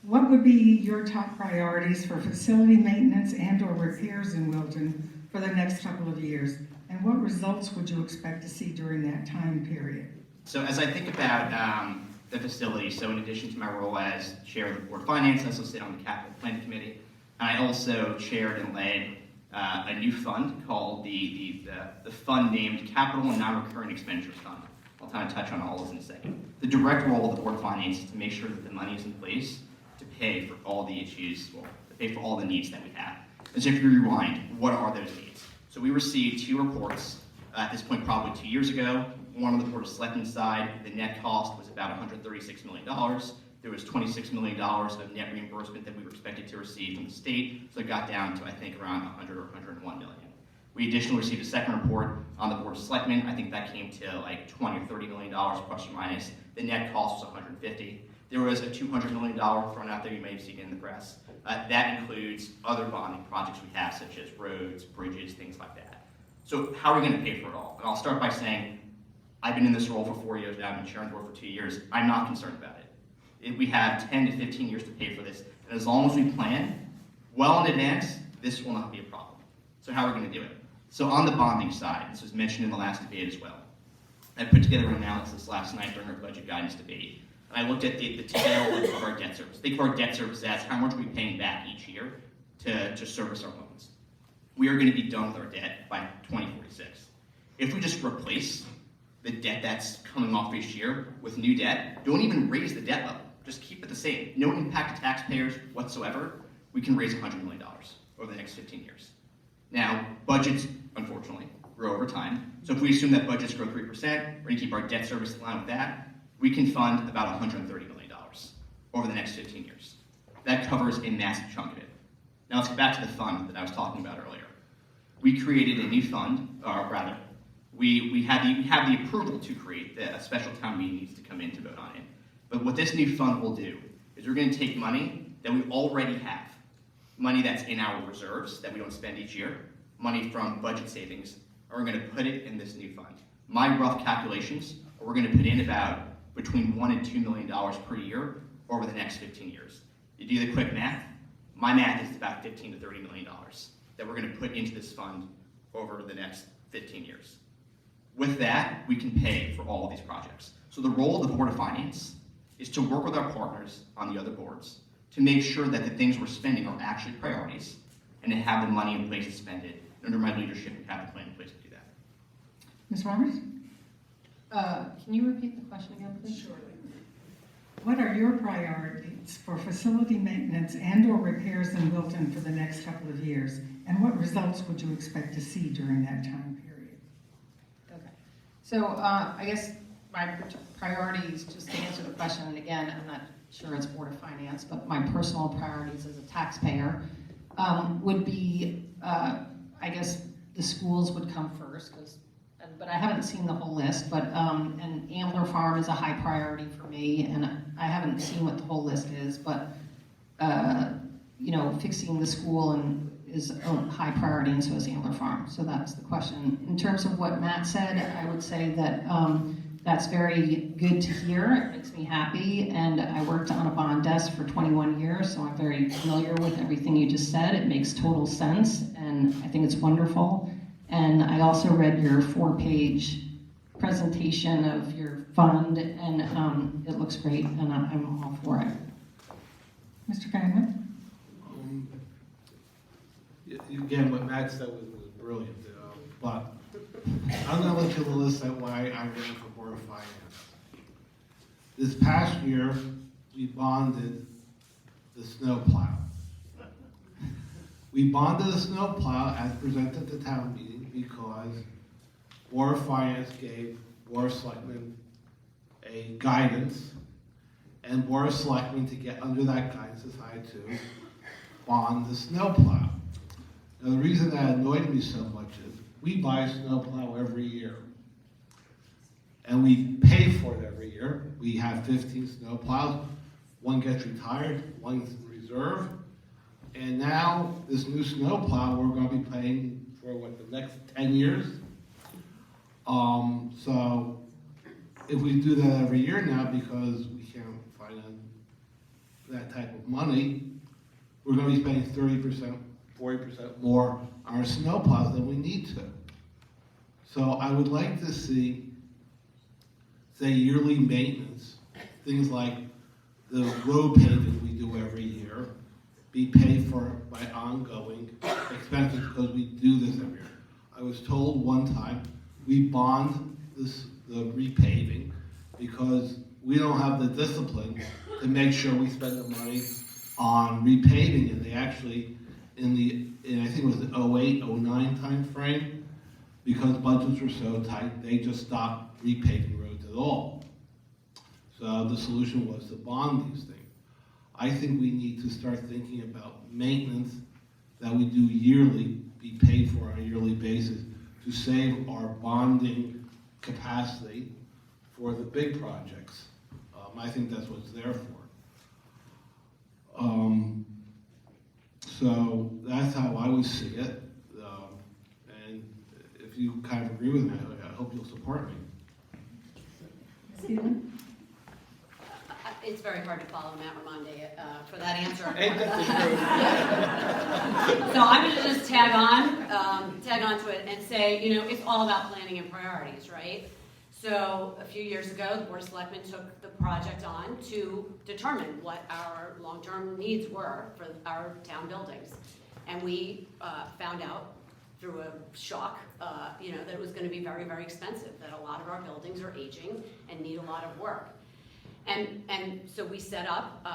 What would be your top priorities for facility maintenance and or repairs in Wilton for the next couple of years? And what results would you expect to see during that time period? So as I think about the facility, so in addition to my role as chair of the board of finance, I also sit on the capital planning committee. And I also chaired and led a new fund called the fund named Capital and Non-Recurring Expenditures Fund. I'll kind of touch on all of those in a second. The direct role of the board of finance is to make sure that the money is in place to pay for all the issues, well, to pay for all the needs that we have. And so if you rewind, what are those needs? So we received 2 reports at this point, probably 2 years ago. One on the board of selectmen side, the net cost was about $136 million. There was $26 million of net reimbursement that we were expected to receive from the state, so it got down to, I think, around 100 or 101 million. We additionally received a second report on the board of selectmen. I think that came to like $20 or $30 million plus or minus. The net cost was 150. There was a $200 million thrown out there, you may have seen it in the press. That includes other bonding projects we have, such as roads, bridges, things like that. So how are we going to pay for it all? And I'll start by saying, I've been in this role for 4 years now, I've been chairing the board for 2 years. I'm not concerned about it. We have 10 to 15 years to pay for this, and as long as we plan well in advance, this will not be a problem. So how are we going to do it? So on the bonding side, this was mentioned in the last debate as well. I put together an analysis last night during our budget guidance debate, and I looked at the tail of our debt service. Think of our debt service as how much are we paying back each year to service our loans. We are going to be done with our debt by 2046. If we just replace the debt that's coming off each year with new debt, don't even raise the debt level. Just keep it the same. No impact to taxpayers whatsoever. We can raise $100 million over the next 15 years. Now, budgets, unfortunately, grow over time. So if we assume that budgets grow 3%, we're going to keep our debt service in line with that, we can fund about $130 million over the next 15 years. That covers a massive chunk of it. Now let's get back to the fund that I was talking about earlier. We created a new fund, or rather, we have the approval to create a special town meeting needs to come in to vote on it. But what this new fund will do is we're going to take money that we already have, money that's in our reserves that we don't spend each year, money from budget savings, and we're going to put it in this new fund. My rough calculations are we're going to put in about between $1 and $2 million per year over the next 15 years. You do the quick math, my math is about $15 to $30 million that we're going to put into this fund over the next 15 years. With that, we can pay for all of these projects. So the role of the Board of Finance is to work with our partners on the other boards to make sure that the things we're spending are actually priorities and to have the money in place to spend it. Under my leadership, we have the plan in place to do that. Ms. Roberts? Can you repeat the question again, please? Surely. What are your priorities for facility maintenance and or repairs in Wilton for the next couple of years? And what results would you expect to see during that time period? Okay. So I guess my priorities, just to answer the question, and again, I'm not sure it's Board of Finance, but my personal priorities as a taxpayer would be, I guess the schools would come first, but I haven't seen the whole list, but and Ambler Farm is a high priority for me, and I haven't seen what the whole list is, but you know, fixing the school is a high priority, and so is Ambler Farm. So that's the question. In terms of what Matt said, I would say that that's very good to hear. It makes me happy, and I worked on a bond desk for 21 years, so I'm very familiar with everything you just said. It makes total sense, and I think it's wonderful. And I also read your 4-page presentation of your fund, and it looks great, and I'm all for it. Mr. Fangman? Again, what Matt said was brilliant, but I'm going to look at the list at why I ran for Board of Finance. This past year, we bonded the snowplow. We bonded the snowplow as presented at the town meeting because Board of Finance gave Board of Selectmen a guidance, and Board of Selectmen, to get under that guidance, decided to bond the snowplow. Now, the reason that annoyed me so much is we buy a snowplow every year, and we pay for it every year. We have 15 snowplows. One gets retired, one's in reserve, and now this new snowplow we're going to be paying for the next 10 years. So if we do that every year now, because we can't find that type of money, we're going to be spending 30%, 40% more on our snowplows than we need to. So I would like to see, say, yearly maintenance, things like the road paving we do every year, be paid for by ongoing expenses because we do this every year. I was told one time we bond the repaving because we don't have the discipline to make sure we spend the money on repaving, and they actually, in I think it was the 08, 09 time frame, because budgets were so tight, they just stopped repaving roads at all. So the solution was to bond these things. I think we need to start thinking about maintenance that we do yearly, be paid for on a yearly basis, to save our bonding capacity for the big projects. I think that's what it's there for. So that's how I would see it. And if you kind of agree with me, I hope you'll support me. Stephen? It's very hard to follow Matt Raimondi for that answer. So I'm going to just tag on to it and say, it's all about planning and priorities, right? So a few years ago, the Board of Selectmen took the project on to determine what our long-term needs were for our town buildings. And we found out through a shock, that it was going to be very, very expensive, that a lot of our buildings are aging and need a lot of work. And so we set up,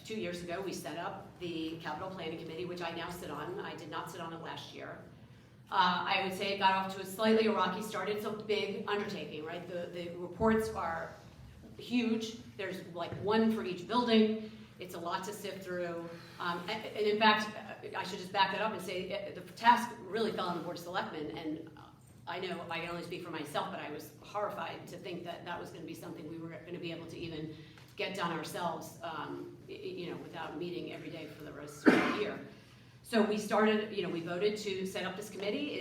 2 years ago, we set up the Capital Planning Committee, which I now sit on. I did not sit on it last year. I would say it got off to a slightly rocky start. It's a big undertaking, right? The reports are huge. There's like one for each building. It's a lot to sift through. And in fact, I should just back that up and say the task really fell on the Board of Selectmen. And I know I can only speak for myself, but I was horrified to think that that was going to be something we were going to be able to even get done ourselves, without meeting every day for the rest of the year. So we started, we voted to set up this committee.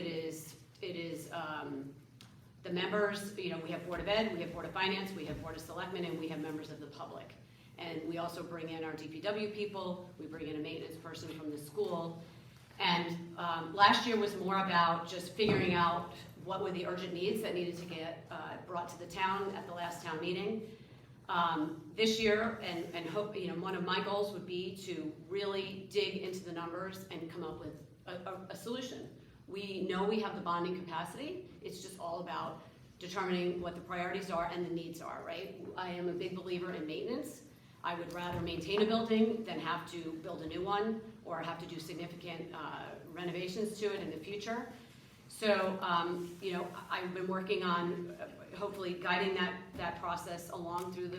It is the members, we have Board of Ed, we have Board of Finance, we have Board of Selectmen, and we have members of the public. And we also bring in our DPW people, we bring in a maintenance person from the school. And last year was more about just figuring out what were the urgent needs that needed to get brought to the town at the last town meeting. This year, and hope, one of my goals would be to really dig into the numbers and come up with a solution. We know we have the bonding capacity. It's just all about determining what the priorities are and the needs are, right? I am a big believer in maintenance. I would rather maintain a building than have to build a new one or have to do significant renovations to it in the future. So, I've been working on hopefully guiding that process along through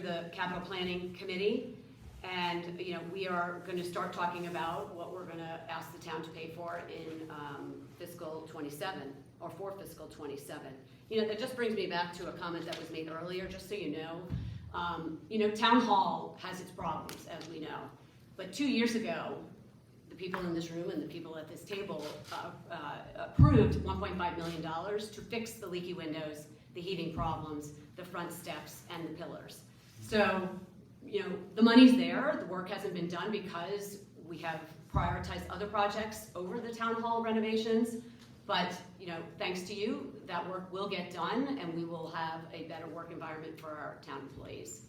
the Capital Planning Committee. And, we are going to start talking about what we're going to ask the town to pay for in fiscal 27 or for fiscal 27. That just brings me back to a comment that was made earlier, just so you know. Town Hall has its problems, as we know. But 2 years ago, the people in this room and the people at this table approved $1.5 million to fix the leaky windows, the heating problems, the front steps, and the pillars. So, the money's there. The work hasn't been done because we have prioritized other projects over the town hall renovations. But, thanks to you, that work will get done, and we will have a better work environment for our town employees.